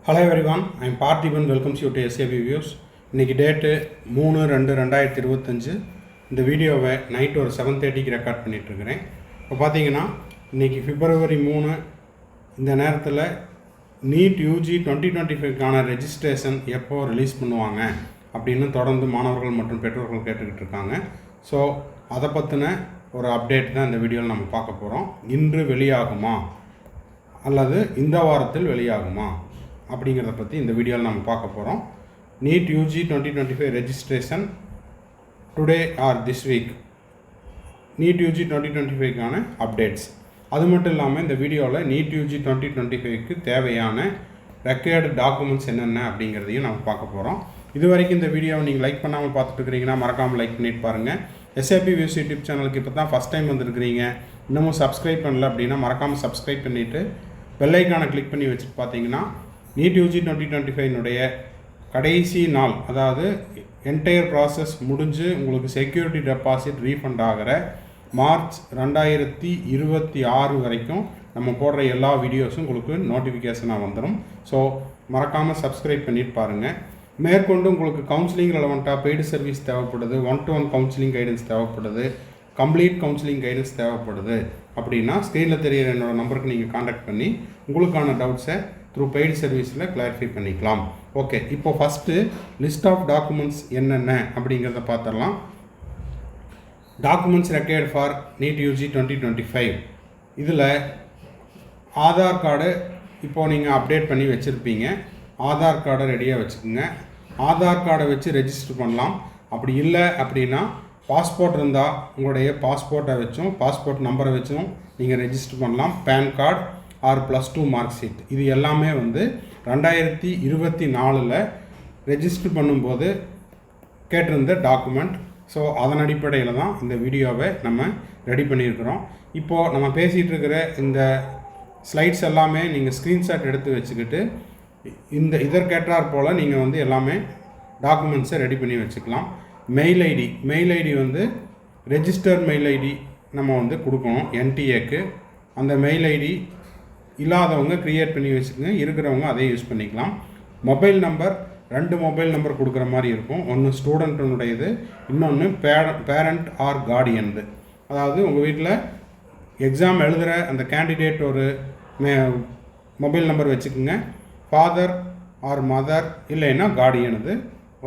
Hello everyone, I am Parthiban. Welcomes you to SAB Views. இன்றைக்கி date 3/2/2025. இந்த வீடியோவை night ஒரு 7:30க்கு ரெக்கார்ட் பண்ணிகிட்ருக்கிறேன். இப்போ பார்த்தீங்கன்னா இன்றைக்கி February 3 இந்த நேரத்தில் நீட் யூஜி 2025க்கான ரெஜிஸ்ட்ரேஷன் எப்போ ரிலீஸ் பண்ணுவாங்க அப்படின்னு தொடர்ந்து மாணவர்கள் மற்றும் பெற்றோர்கள் கேட்டுக்கிட்டு இருக்காங்க. ஸோ அதை பற்றின ஒரு அப்டேட் தான் இந்த வீடியோவில் நம்ம பார்க்க போகிறோம். இன்று வெளியாகுமா அல்லது இந்த வாரத்தில் வெளியாகுமா அப்படிங்கிறத பற்றி இந்த வீடியோவில் நம்ம பார்க்க போகிறோம். NEET UG 2025 registration today or this week, NEET UG 2025க்கான அப்டேட்ஸ். அது மட்டும் இல்லாமல் இந்த வீடியோவில் நீட் யூஜி 2025க்கு தேவையான ரெக்வயர்டு டாக்குமெண்ட்ஸ் என்னென்ன அப்படிங்கிறதையும் நம்ம பார்க்க போகிறோம். இது வரைக்கும் இந்த வீடியோவை நீங்கள் லைக் பண்ணாமல் பார்த்துட்டு இருக்கிறீங்கன்னா மறக்காமல் லைக் பண்ணிட்டு பாருங்கள். எஸ்ஏபி வியூஸ் யூடியூப் சேனலுக்கு இப்போ தான் ஃபஸ்ட் டைம் வந்துருக்கிறீங்க, இன்னமும் சப்ஸ்கிரைப் பண்ணல அப்படின்னா மறக்காமல் சப்ஸ்கிரைப் பண்ணிவிட்டு பெல்லைக்கானை கிளிக் பண்ணி வச்சுட்டு பார்த்தீங்கன்னா நீட் யூஜி 2025னுடைய கடைசி நாள், அதாவது என்டையர் ப்ராசஸ் முடிஞ்சு உங்களுக்கு செக்யூரிட்டி டெபாசிட் ரீஃபண்ட் ஆகிற மார்ச் 2026 வரைக்கும் நம்ம போடுற எல்லா வீடியோஸும் உங்களுக்கு நோட்டிஃபிகேஷனாக வந்துடும். ஸோ மறக்காமல் சப்ஸ்கிரைப் பண்ணிட்டு பாருங்கள். மேற்கொண்டு உங்களுக்கு கவுன்சிலிங் ரெலவெண்ட்டாக பெய்டு சர்வீஸ் தேவைப்படுது, 1-to-1 கவுன்சிலிங் கைடன்ஸ் தேவைப்படுது, கம்ப்ளீட் கவுன்சிலிங் கைடன்ஸ் தேவைப்படுது அப்படின்னா ஸ்க்ரீனில் தெரிகிற என்னோடய நம்பருக்கு நீங்கள் காண்டாக்ட் பண்ணி உங்களுக்கான டவுட்ஸை த்ரூ பெய்டு சர்வீஸில் கிளாரிஃபை பண்ணிக்கலாம். ஓகே, இப்போ ஃபஸ்ட்டு லிஸ்ட் ஆஃப் டாக்குமெண்ட்ஸ் என்னென்ன அப்படிங்கிறத பார்த்துடலாம். Documents required for NEET UG 2025. இதில் ஆதார் கார்டு இப்போது நீங்கள் அப்டேட் பண்ணி வச்சுருப்பீங்க. ஆதார் கார்டை ரெடியாக வச்சுக்கோங்க. ஆதார் கார்டை வச்சு ரெஜிஸ்டர் பண்ணலாம். அப்படி இல்லை அப்படின்னா பாஸ்போர்ட் இருந்தால் உங்களுடைய பாஸ்போர்ட்டை வச்சும் பாஸ்போர்ட் நம்பரை வச்சும் நீங்கள் ரெஜிஸ்டர் பண்ணலாம். PAN card or +2 mark sheet, இது எல்லாமே 2024 ரெஜிஸ்டர் பண்ணும்போது கேட்டிருந்த டாக்குமெண்ட். ஸோ அதன் அடிப்படையில் தான் இந்த வீடியோவை நம்ம ரெடி பண்ணியிருக்கிறோம். இப்போது நம்ம பேசிகிட்டு இருக்கிற இந்த ஸ்லைட்ஸ் எல்லாமே நீங்கள் ஸ்க்ரீன்ஷாட் எடுத்து வச்சுக்கிட்டு இதற்கேற்றாற் போல் நீங்கள் எல்லாமே டாக்குமெண்ட்ஸை ரெடி பண்ணி வச்சுக்கலாம். Mail ID register mail ID நம்ம கொடுக்கணும் NTAக்கு. அந்த மெயில் ஐடி இல்லாதவங்க க்ரியேட் பண்ணி வச்சுக்கோங்க, இருக்கிறவங்க அதே யூஸ் பண்ணிக்கலாம். மொபைல் நம்பர் 2 மொபைல் நம்பர் கொடுக்குற மாதிரி இருக்கும். ஒன்று ஸ்டூடெண்ட்டுனுடையது, இன்னொன்று பேரண்ட் ஆர் கார்டியன்து. அதாவது உங்கள் வீட்டில் எக்ஸாம் எழுதுகிற அந்த கேண்டிடேட் ஒரு மொபைல் நம்பர் வச்சுக்கோங்க. ஃபாதர் ஆர் மதர் இல்லைன்னா கார்டியனுது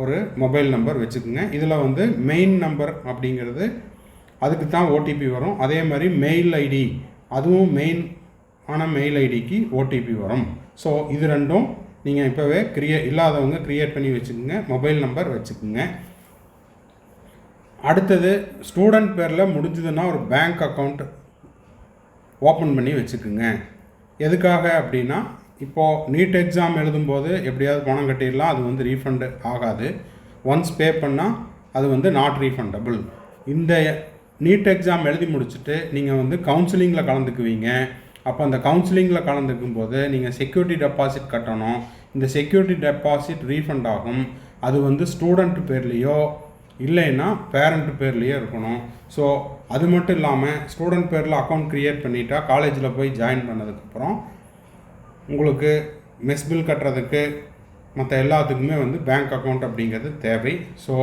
ஒரு மொபைல் நம்பர் வச்சுக்கோங்க. இதில் மெயின் நம்பர் அப்படிங்கிறது அதுக்கு தான் OTP வரும். அதே மாதிரி மெயில் ஐடி, அதுவும் மெயில் ஐடிக்கு OTP வரும். ஸோ இது ரெண்டும் நீங்கள் இப்போவே இல்லாதவங்க க்ரியேட் பண்ணி வச்சுக்கோங்க, மொபைல் நம்பர் வச்சுக்கோங்க. அடுத்தது ஸ்டூடெண்ட் பேரில் முடிஞ்சதுன்னா ஒரு பேங்க் அக்கௌண்ட் ஓப்பன் பண்ணி வச்சுக்கோங்க. எதுக்காக அப்படின்னா இப்போது நீட் எக்ஸாம் எழுதும்போது எப்படியாவது பணம் கட்டிடலாம், அது ரீஃபண்டு ஆகாது. ஒன்ஸ் பே பண்ணால் அது நாட் ரீஃபண்டபிள். இந்த நீட் எக்ஸாம் எழுதி முடிச்சுட்டு நீங்கள் கவுன்சிலிங்கில் கலந்துக்குவீங்க. அப்போ அந்த கவுன்சிலிங்கில் கலந்துக்கும் போது நீங்கள் செக்யூரிட்டி டெபாசிட் கட்டணும். இந்த செக்யூரிட்டி டெபாசிட் ரீஃபண்ட் ஆகும். அது ஸ்டூடெண்ட் பேர்லேயோ இல்லைன்னா பேரண்ட் பேர்லேயோ இருக்கணும். ஸோ அது மட்டும் இல்லாமல் ஸ்டூடெண்ட் பேரில் அக்கௌண்ட் க்ரியேட் பண்ணிட்டா காலேஜில் போய் ஜாயின் பண்ணதுக்கப்புறம் உங்களுக்கு மெஸ் பில் கட்டுறதுக்கு மற்ற எல்லாத்துக்குமே பேங்க் அக்கௌண்ட் அப்படிங்கிறது தேவை. ஸோ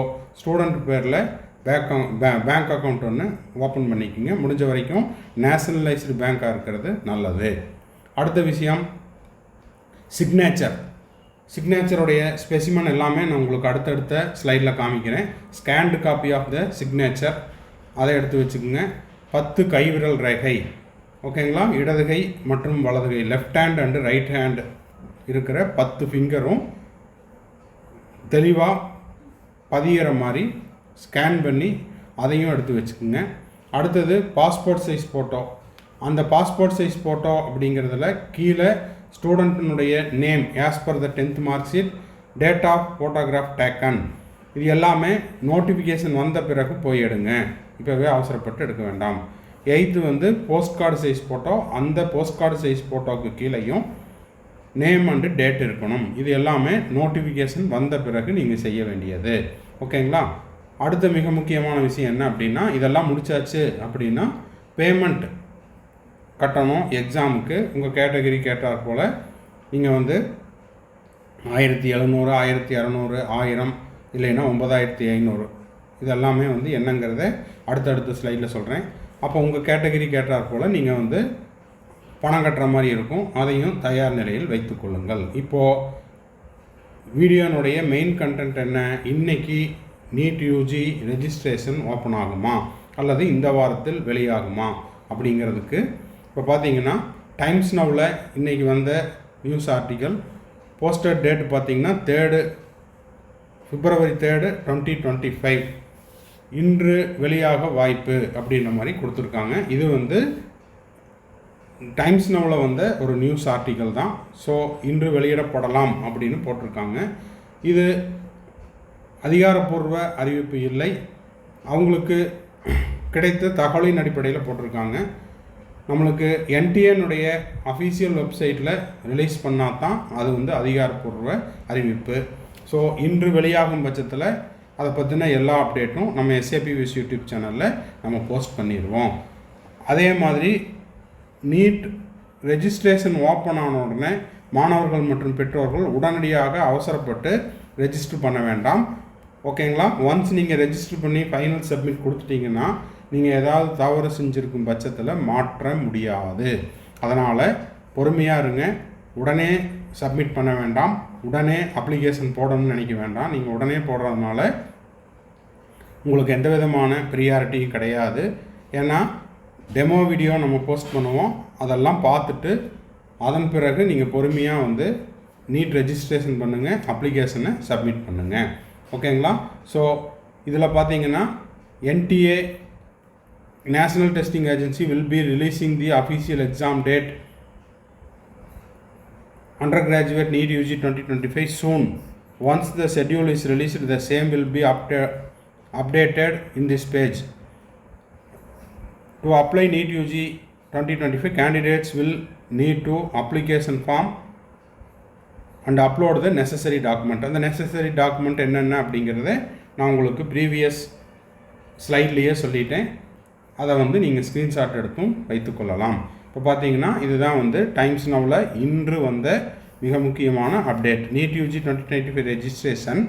ஸ்டூடெண்ட் பேரில் பேங்க் அக்கௌண்ட் ஒன்று ஓப்பன் பண்ணிக்கோங்க. முடிஞ்ச வரைக்கும் நேஷனலைஸ்டு பேங்காக இருக்கிறது நல்லது. அடுத்த விஷயம் சிக்னேச்சருடைய ஸ்பெசிமன் எல்லாமே நான் உங்களுக்கு அடுத்தடுத்த ஸ்லைடில் காமிக்கிறேன். Scanned copy of the signature அதை எடுத்து வச்சுக்கோங்க. 10 கைவிரல் ரேகை, ஓகேங்களா, இடது கை மற்றும் வலது கை, left hand and right hand இருக்கிற 10 ஃபிங்கரும் தெளிவாக பதிகிற மாதிரி ஸ்கேன் பண்ணி அதையும் எடுத்து வச்சுக்கோங்க. அடுத்தது பாஸ்போர்ட் சைஸ் ஃபோட்டோ. அந்த பாஸ்போர்ட் சைஸ் ஃபோட்டோ அப்படிங்கிறதுல கீழே ஸ்டூடெண்ட்டினுடைய name as per the 10th mark sheet, date of photograph taken, இது எல்லாமே நோட்டிஃபிகேஷன் வந்த பிறகு போய் எடுங்க, இப்போவே அவசரப்பட்டு எடுக்க வேண்டாம். 8th post card size photo. அந்த போஸ்ட் கார்டு சைஸ் ஃபோட்டோவுக்கு கீழேயும் நேம் அண்டு டேட் இருக்கணும். இது எல்லாமே நோட்டிஃபிகேஷன் வந்த பிறகு நீங்கள் செய்ய வேண்டியது, ஓகேங்களா. அடுத்த மிக முக்கியமான விஷயம் என்ன அப்படின்னா, இதெல்லாம் முடிச்சாச்சு அப்படின்னா பேமெண்ட் கட்டணும் எக்ஸாமுக்கு. உங்கள் கேட்டகரி கேட்டார் போல் நீங்கள் 1700, 1600, 1000 இல்லைன்னா 9500 இதெல்லாமே வந்து என்னங்கிறத அடுத்தடுத்த ஸ்லைடில் சொல்கிறேன். அப்போ உங்கள் கேட்டகரி கேட்டார் போல் நீங்கள் வந்து பணம் கட்டுற மாதிரி இருக்கும். அதையும் தயார் நிலையில் வைத்துக்கொள்ளுங்கள். இப்போது வீடியோனுடைய மெயின் கண்டென்ட் என்ன, இன்றைக்கி நீட் யூஜி ரெஜிஸ்ட்ரேஷன் ஓப்பன் ஆகுமா அல்லது இந்த வாரத்தில் வெளியாகுமா அப்படிங்கிறதுக்கு இப்போ பார்த்தீங்கன்னா டைம்ஸ் நவ்வில் இன்றைக்கி வந்த நியூஸ் ஆர்டிக்கல் போஸ்டர் டேட் பார்த்திங்கன்னா February 3, 2025 இன்று வெளியாக வாய்ப்பு அப்படின்ற மாதிரி கொடுத்துருக்காங்க. இது வந்து டைம்ஸ் நவ்வில் வந்த ஒரு நியூஸ் ஆர்டிக்கல் தான். ஸோ இன்று வெளியிடப்படலாம் அப்படின்னு போட்டிருக்காங்க. இது அதிகாரப்பூர்வ அறிவிப்பு இல்லை, அவங்களுக்கு கிடைத்த தகவலின் அடிப்படையில் போட்டிருக்காங்க. நம்மளுக்கு என்டிஏனுடைய அஃபீஷியல் வெப்சைட்டில் ரிலீஸ் பண்ணால் தான் அது வந்து அதிகாரப்பூர்வ அறிவிப்பு. ஸோ இன்று வெளியாகும் பட்சத்தில் அதை பற்றின எல்லா அப்டேட்டும் நம்ம SAPVS யூடியூப் சேனலில் நம்ம போஸ்ட் பண்ணிடுவோம். அதே மாதிரி நீட் ரெஜிஸ்ட்ரேஷன் ஓப்பன் ஆன உடனே மாணவர்கள் மற்றும் பெற்றோர்கள் உடனடியாக அவசரப்பட்டு ரெஜிஸ்டர் பண்ண வேண்டாம். ஓகேங்களா? ஒன்ஸ் நீங்கள் ரெஜிஸ்டர் பண்ணி ஃபைனல் சப்மிட் கொடுத்துட்டிங்கன்னா நீங்கள் ஏதாவது தவறு செஞ்சுருக்கும் பட்சத்தில் மாற்ற முடியாது. அதனால் பொறுமையாக இருங்க. உடனே சப்மிட் பண்ண வேண்டாம், உடனே அப்ளிகேஷன் போடணும்னு நினைக்க வேண்டாம். நீங்கள் உடனே போடுறதுனால உங்களுக்கு எந்த விதமான ப்ரியாரிட்டியும் கிடையாது. ஏன்னா டெமோ வீடியோ நம்ம போஸ்ட் பண்ணுவோம், அதெல்லாம் பார்த்துட்டு அதன் பிறகு நீங்கள் பொறுமையாக வந்து நீட் ரெஜிஸ்ட்ரேஷன் பண்ணுங்கள், அப்ளிகேஷனை சப்மிட் பண்ணுங்கள். ஓகேங்களா? ஸோ இதில் பார்த்தீங்கன்னா NTA national testing agency will be releasing the official exam date undergraduate NEET UG 2025 soon. Once the schedule is released, the same will be updated in this page. To apply NEET UG 2025, candidates will need to application form and upload the necessary document. அந்த necessary document என்னென்ன அப்படிங்கிறத நான் உங்களுக்கு previous ஸ்லைட்லேயே சொல்லிட்டேன். அதை வந்து நீங்கள் screenshot எடுத்தும் வைத்துக்கொள்ளலாம். இப்போ பார்த்தீங்கன்னா இதுதான் வந்து டைம்ஸ் நவ்வில் இன்று வந்த மிக முக்கியமான update. NEET UG 2025 registration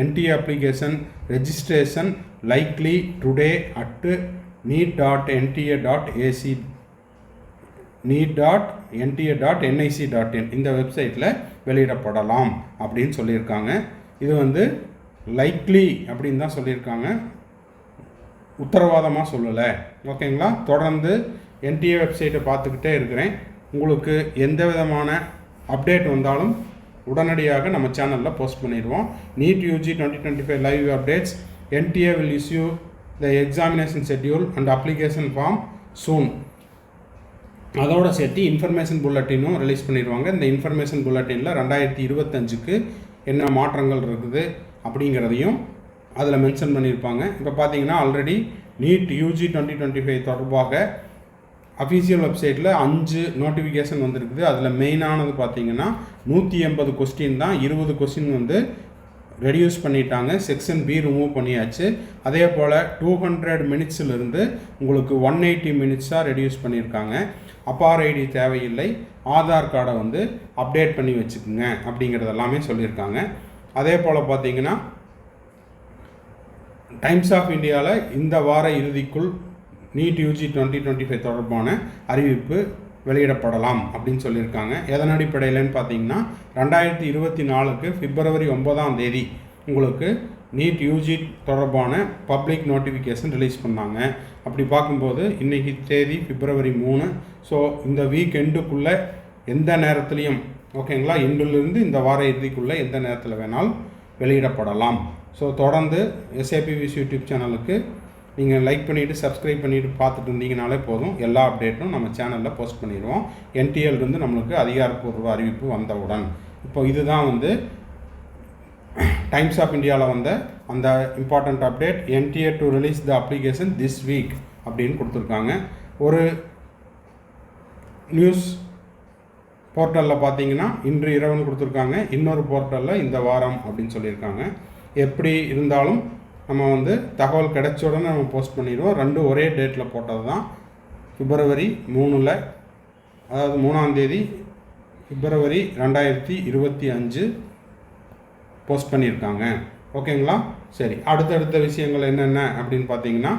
NTA application registration likely today at neet.nta.nic.in இந்த வெப்சைட்டில் வெளியிடப்படலாம் அப்படின்னு சொல்லியிருக்காங்க. இது வந்து லைக்லி அப்படின்னு தான் சொல்லியிருக்காங்க, உத்தரவாதமாக சொல்லலை. ஓகேங்களா? தொடர்ந்து NTA வெப்சைட்டை பார்த்துக்கிட்டே இருக்கிறேன். உங்களுக்கு எந்த விதமான அப்டேட் வந்தாலும் உடனடியாக நம்ம சேனலில் போஸ்ட் பண்ணிடுவோம். NEET UG 2025 live updates. NTA will issue the examination schedule and application form soon. அதோடு சேர்த்து இன்ஃபர்மேஷன் புல்லட்டினும் ரிலீஸ் பண்ணிடுவாங்க. இந்த இன்ஃபர்மேஷன் புல்லட்டினில் 2025க்கு என்ன மாற்றங்கள் இருக்குது அப்படிங்கிறதையும் அதில் மென்ஷன் பண்ணியிருப்பாங்க. இப்போ பார்த்தீங்கன்னா ஆல்ரெடி நீட் யூஜி 2025 தொடர்பாக அஃபீஷியல் வெப்சைட்டில் 5 நோட்டிஃபிகேஷன் வந்திருக்குது. அதில் மெயினானது பார்த்தீங்கன்னா 180 கொஸ்டின் தான். 20 கொஸ்டின் வந்து ரெடியூஸ் பண்ணிட்டாங்க, செக்ஷன் B ரிமூவ் பண்ணியாச்சு. அதே போல் 200 மினிட்ஸிலிருந்து உங்களுக்கு 180 மினிட்ஸாக ரெடியூஸ் பண்ணியிருக்காங்க. அப்பார் ஐடி தேவையில்லை, ஆதார் கார்டை வந்து அப்டேட் பண்ணி வச்சுக்குங்க அப்படிங்கிறது எல்லாமே சொல்லியிருக்காங்க. அதே போல் பார்த்தீங்கன்னா டைம்ஸ் ஆஃப் இந்தியாவில் இந்த வார இறுதிக்குள் நீட் யூஜி 2025 தொடர்பான அறிவிப்பு வெளியிடப்படலாம் அப்படின்னு சொல்லியிருக்காங்க. எதன் அடிப்படையிலன்னு பார்த்தீங்கன்னா 2024க்கு February 9 உங்களுக்கு நீட் யூஜி தொடர்பான பப்ளிக் நோட்டிஃபிகேஷன் ரிலீஸ் பண்ணாங்க. அப்படி பார்க்கும்போது இன்றைக்கி தேதி February 3. ஸோ இந்த வீக் எண்டுக்குள்ளே எந்த நேரத்துலையும், ஓகேங்களா, இன்றிலிருந்து இந்த வார இறுதிக்குள்ளே எந்த நேரத்தில் வேணாலும் வெளியிடப்படலாம். ஸோ தொடர்ந்து SAPVS யூடியூப் சேனலுக்கு நீங்கள் லைக் பண்ணிவிட்டு சப்ஸ்கிரைப் பண்ணிவிட்டு பார்த்துட்டு இருந்தீங்கனாலே போதும். எல்லா அப்டேட்டும் நம்ம சேனலில் போஸ்ட் பண்ணிடுவோம். NTAலேருந்து நம்மளுக்கு அதிகாரப்பூர்வ அறிவிப்பு வந்தவுடன். இப்போ இதுதான் வந்து டைம்ஸ் ஆஃப் இந்தியாவில் வந்த அந்த important update. NTA to release the application this week அப்படின்னு கொடுத்துருக்காங்க. ஒரு நியூஸ் போர்ட்டலில் பார்த்தீங்கன்னா இன்று இரவுன்னு கொடுத்துருக்காங்க, இன்னொரு போர்ட்டலில் இந்த வாரம் அப்படின்னு சொல்லியிருக்காங்க. எப்படி இருந்தாலும் நம்ம வந்து தகவல் கிடைச்ச உடனே நம்ம போஸ்ட் பண்ணிடுவோம். ரெண்டும் ஒரே டேட்டில் போட்டது தான். February 3, அதாவது 3ஆம் தேதி February 2025 போஸ்ட் பண்ணியிருக்காங்க. ஓகேங்களா? சரி, அடுத்தடுத்த விஷயங்கள் என்னென்ன அப்படின்னு பார்த்தீங்கன்னா,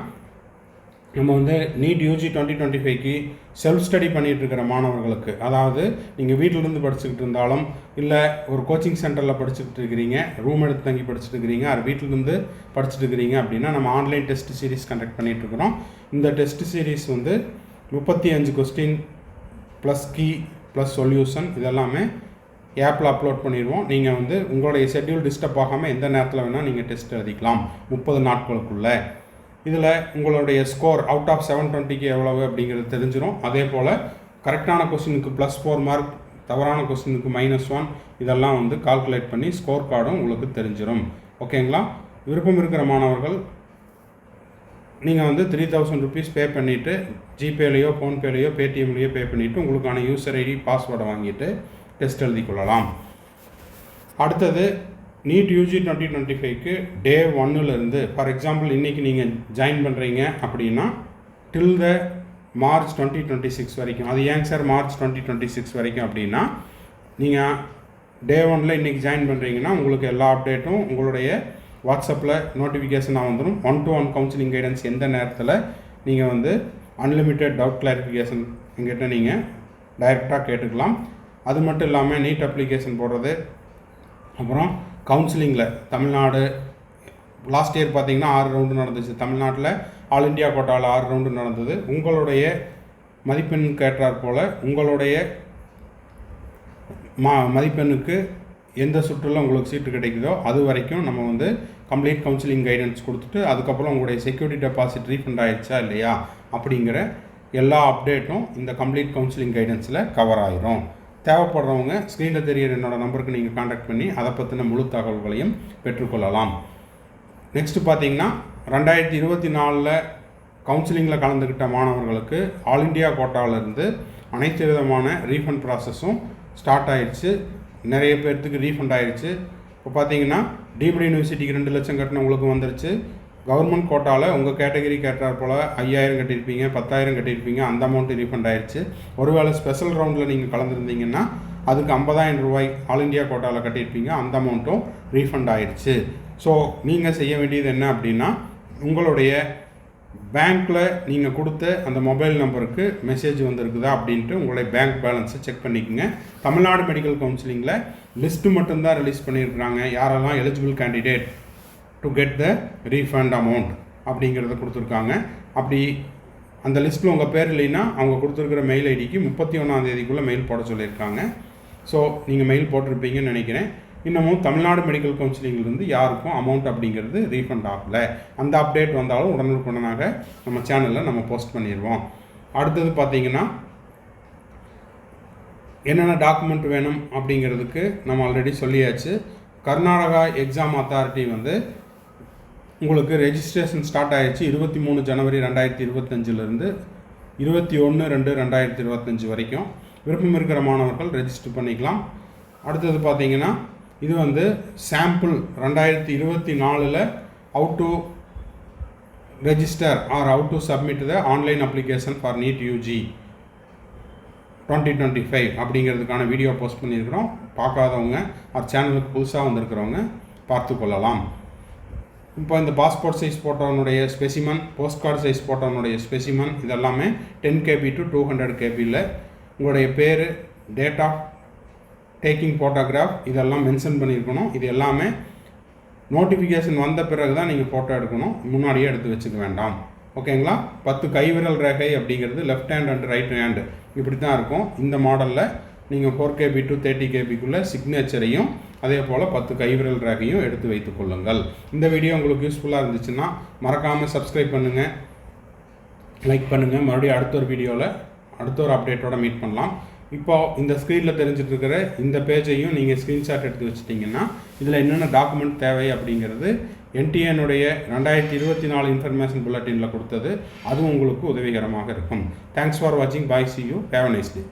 நம்ம வந்து நீட் யூஜி 2025க்கு செல்ஃப் ஸ்டடி பண்ணிகிட்டு இருக்கிற மாணவர்களுக்கு, அதாவது நீங்கள் வீட்டிலேருந்து படிச்சுக்கிட்டு இருந்தாலும், இல்லை ஒரு கோச்சிங் சென்டரில் படிச்சுக்கிட்டு இருக்கிறீங்க, ரூம் எடுத்து தங்கி படிச்சுட்டு இருக்கிறீங்க, அது வீட்டிலேருந்து படிச்சுட்டு இருக்கிறீங்க அப்படின்னா, நம்ம ஆன்லைன் டெஸ்ட் சீரிஸ் கண்டக்ட் பண்ணிகிட்ருக்குறோம். இந்த டெஸ்ட் சீரிஸ் வந்து 35 question plus key plus solution இதெல்லாமே ஆப்பில் அப்லோட் பண்ணிடுவோம். நீங்கள் வந்து உங்களுடைய ஷெட்யூல் டிஸ்டர்ப் ஆகாமல் எந்த நேரத்தில் வேணால் நீங்கள் டெஸ்ட் எழுதிக்கலாம் 30 நாட்களுக்குள்ளே. இதில் உங்களுடைய ஸ்கோர் அவுட் ஆஃப் 720க்கு எவ்வளவு அப்படிங்கிறது தெரிஞ்சிடும். அதே போல் கரெக்டான கொஸ்டினுக்கு +4 மார்க், தவறான கொஸ்டினுக்கு -1, இதெல்லாம் வந்து கால்குலேட் பண்ணி ஸ்கோர் கார்டும் உங்களுக்கு தெரிஞ்சிடும். ஓகேங்களா? விருப்பம் இருக்கிற மாணவர்கள் நீங்கள் வந்து 3000 ருபீஸ் பே பண்ணிவிட்டு ஜிபேலையோ ஃபோன்பேலையோ பேடிஎம்லேயோ பே பண்ணிவிட்டு உங்களுக்கான யூசர் ஐடி பாஸ்வேர்டை வாங்கிட்டு டெஸ்ட் எழுதி கொள்ளலாம். அடுத்தது நீட் யூஜி 2025க்கு டே 1லேருந்து, ஃபார் எக்ஸாம்பிள் இன்றைக்கி நீங்கள் ஜாயின் பண்ணுறீங்க அப்படின்னா டில் த மார்ச் 2026 வரைக்கும். அது ஏங்க சார் மார்ச் 2026 வரைக்கும் அப்படின்னா, நீங்கள் டே 1ல் இன்றைக்கி ஜாயின் பண்ணுறீங்கன்னா உங்களுக்கு எல்லா அப்டேட்டும் உங்களுடைய வாட்ஸ்அப்பில் நோட்டிஃபிகேஷனாக வந்துடும். 1-to-1 கவுன்சிலிங் கைடன்ஸ் எந்த நேரத்தில் நீங்கள் வந்து அன்லிமிட்டெட் டவுட் கிளாரிஃபிகேஷன் எங்கிட்ட நீங்கள் டைரெக்டாக கேட்டுக்கலாம். அது மட்டும் இல்லாமல் நீட் அப்ளிகேஷன் போடுறது, அப்புறம் கவுன்சிலிங்கில் தமிழ்நாடு லாஸ்ட் இயர் பார்த்திங்கன்னா 6 ரவுண்டு நடந்துச்சு. தமிழ்நாட்டில் ஆல் இண்டியா கோட்டாவில் 6 ரவுண்டு நடந்தது. உங்களுடைய மதிப்பெண்ணுக்கு ஏற்றாற் போல் உங்களுடைய மதிப்பெண்ணுக்கு எந்த சுற்றில் உங்களுக்கு சீட்டு கிடைக்குதோ அது வரைக்கும் நம்ம வந்து கம்ப்ளீட் கவுன்சிலிங் கைடன்ஸ் கொடுத்துட்டு, அதுக்கப்புறம் உங்களுடைய செக்யூரிட்டி டெபாசிட் ரீஃபண்ட் ஆகிடுச்சா இல்லையா அப்படிங்கிற எல்லா அப்டேட்டும் இந்த கம்ப்ளீட் கவுன்சிலிங் கைடன்ஸில் கவர் ஆகிரும். தேவைப்படுறவங்க ஸ்க்ரீனில் தெரியிற என்னோடய நம்பருக்கு நீங்கள் காண்டாக்ட் பண்ணி அதை பற்றின முழு தகவல்களையும் பெற்றுக்கொள்ளலாம். நெக்ஸ்ட்டு பார்த்தீங்கன்னா 2024 கவுன்சிலிங்கில் கலந்துக்கிட்ட மாணவர்களுக்கு ஆல் இண்டியா கோட்டாவிலேருந்து அனைத்து விதமான ரீஃபண்ட் ப்ராசஸும் ஸ்டார்ட் ஆகிடுச்சு. நிறைய பேர்த்துக்கு ரீஃபண்ட் ஆகிடுச்சு. இப்போ பார்த்தீங்கன்னா டீம்டு யூனிவர்சிட்டிக்கு 2 லட்சம் கட்டினவங்களுக்கு வந்துருச்சு. கவர்மெண்ட் கோட்டாவில் உங்கள் கேட்டகரி கேட்டார் போல் 5000 கட்டியிருப்பீங்க, 10,000 கட்டியிருப்பீங்க, அந்த அமௌண்ட்டு ரீஃபண்ட் ஆகிடுச்சு. ஒருவேளை ஸ்பெஷல் ரவுண்டில் நீங்கள் கலந்துருந்தீங்கன்னா அதுக்கு 50,000 ரூபாய் ஆல் இண்டியா கோட்டாவில் கட்டியிருப்பீங்க, அந்த அமௌண்ட்டும் ரீஃபண்ட் ஆகிடுச்சு. ஸோ நீங்கள் செய்ய வேண்டியது என்ன அப்படின்னா, உங்களுடைய பேங்க்கில் நீங்கள் கொடுத்த அந்த மொபைல் நம்பருக்கு மெசேஜ் வந்திருக்குதா அப்படின்ட்டு உங்களுடைய பேங்க் பேலன்ஸை செக் பண்ணிக்கோங்க. தமிழ்நாடு மெடிக்கல் கவுன்சிலிங்கில் லிஸ்ட்டு மட்டும்தான் ரிலீஸ் பண்ணியிருக்கிறாங்க. யாரெல்லாம் eligible candidate to get the refund amount அப்படிங்கிறத கொடுத்துருக்காங்க. அப்படி அந்த லிஸ்ட்டில் உங்கள் பேர் இல்லைன்னா அவங்க கொடுத்துருக்கிற மெயில் ஐடிக்கு 31ஆம் தேதிக்குள்ளே மெயில் போட சொல்லியிருக்காங்க. ஸோ நீங்கள் மெயில் போட்டிருப்பீங்கன்னு நினைக்கிறேன். இன்னமும் தமிழ்நாடு மெடிக்கல் கவுன்சிலிங்கிலிருந்து யாருக்கும் அமௌண்ட் அப்படிங்கிறது ரீஃபண்ட் ஆகலை. அந்த அப்டேட் வந்தாலும் உடனுக்குடனாக நம்ம சேனலில் நம்ம போஸ்ட் பண்ணிடுவோம். அடுத்தது பார்த்திங்கன்னா என்னென்ன டாக்குமெண்ட் வேணும் அப்படிங்கிறதுக்கு நம்ம ஆல்ரெடி சொல்லியாச்சு. கர்நாடகா எக்ஸாம் அத்தாரிட்டி வந்து உங்களுக்கு ரெஜிஸ்ட்ரேஷன் ஸ்டார்ட் ஆகிடுச்சு 23 ஜனவரி 2025 21/2/2025 வரைக்கும். விருப்பம் இருக்கிற மாணவர்கள் ரெஜிஸ்டர் பண்ணிக்கலாம். அடுத்தது பார்த்திங்கன்னா இது வந்து sample 2024 how to register or how to submit the online application for NEET UG 2025 அப்படிங்கிறதுக்கான வீடியோ போஸ்ட் பண்ணியிருக்கிறோம். பார்க்காதவங்க அவர் சேனலுக்கு புதுசாக வந்திருக்கிறவங்க பார்த்து கொள்ளலாம். இப்போ இந்த பாஸ்போர்ட் சைஸ் ஃபோட்டோனுடைய ஸ்பெசிமன், போஸ்ட் கார்டு சைஸ் ஃபோட்டோனுடைய ஸ்பெசிமன் இதெல்லாமே 10 KB to 200 KBயில் உங்களுடைய பேர், டேட் ஆஃப் டேக்கிங் ஃபோட்டோகிராஃப் இதெல்லாம் மென்ஷன் பண்ணியிருக்கணும். இது எல்லாமே நோட்டிஃபிகேஷன் வந்த பிறகு தான் நீங்கள் ஃபோட்டோ எடுக்கணும், முன்னாடியே எடுத்து வச்சுக்க வேண்டாம். ஓகேங்களா? 10 கைவிரல் ரேகை அப்படிங்கிறது left hand and right hand இப்படி தான் இருக்கும். இந்த மாடலில் நீங்கள் 4 KB to 30 KBக்குள்ளே சிக்னேச்சரையும் அதே போல் 10 கைவிரல் ரேகையும் எடுத்து வைத்துக் கொள்ளுங்கள். இந்த வீடியோ உங்களுக்கு யூஸ்ஃபுல்லாக இருந்துச்சுன்னா மறக்காமல் சப்ஸ்கிரைப் பண்ணுங்கள், லைக் பண்ணுங்கள். மறுபடியும் அடுத்த ஒரு வீடியோவில் அடுத்த ஒரு அப்டேட்டோடு மீட் பண்ணலாம். இப்போது இந்த ஸ்க்ரீனில் தெரிஞ்சிட்டு இருக்கிற இந்த பேஜையும் நீங்கள் ஸ்க்ரீன்ஷாட் எடுத்து வச்சுட்டிங்கன்னா இதில் என்னென்ன டாக்குமெண்ட் தேவை அப்படிங்கிறது NTAனுடைய 2024 இன்ஃபர்மேஷன் புல்லட்டினில் கொடுத்தது. அதுவும் உங்களுக்கு உதவிகரமாக இருக்கும். தேங்க்ஸ் ஃபார் வாட்சிங். பாய், see you. Have a nice day.